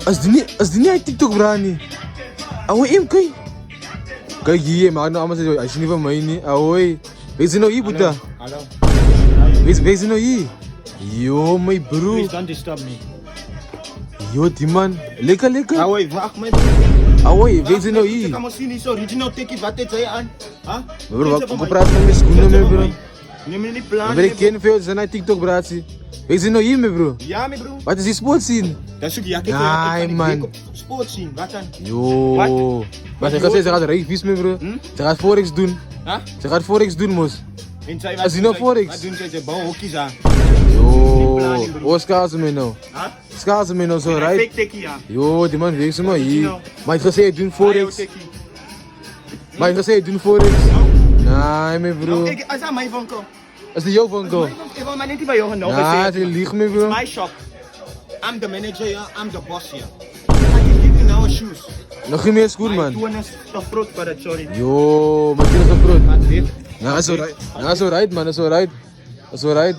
Als die niet uit TikTok brani. Ahoy, im kay. Kay giye, maano ama sa ay sini pa may ni. Ahoy. Wees no i buta. Hallo. Wees no i. Yo, my bro. Please don't disturb me. Yo, die man. Lekker. Ahoy, wacht my. Ahoy, wees no i. Kom ons sien hier so original tikkie wat het jy aan? Ha? Bro, wat praat met mijn schoenen mee, bro? Neem me nie plan. Ik ken veel, ze zijn uit TikTok, braatje. Wees no i, me, bro. Ja, my bro. Wat is die sport zien? Dan soek jy Nee, man. Sport sien. Wat dan? Yo. Maar ze gaat zeggen, ze gaat rijvies mee, bro. Ze gaat Forex doen. Ha? Ze gaat Forex doen, mos. En sy As jy nou Forex? Wat doen sy bou hokkies aan? Yo. Oh, skaal ze mee nou. Ha? Skaal ze mee nou, zo, right? Fake tikkie ja. Yo, die man wees maar hier. Maar je gaat zeggen, doen Forex. Forex. Maar je gaat zeggen, doen Forex. Nee, me, bro. As aan my van kom. Is die jouw van go? Ek wil maar net nie by jou genoeg Ja, ze liegt me, bro. My shop. I'm the manager here. I'm the boss here. I can give you now shoes. Nog geen meer schoen, My man. toon is te groot vir dit, sorry. Yo, maar dit is zo groot. Wat weet? Nou, is alright. Nou, is alright, man. Is alright. Is alright.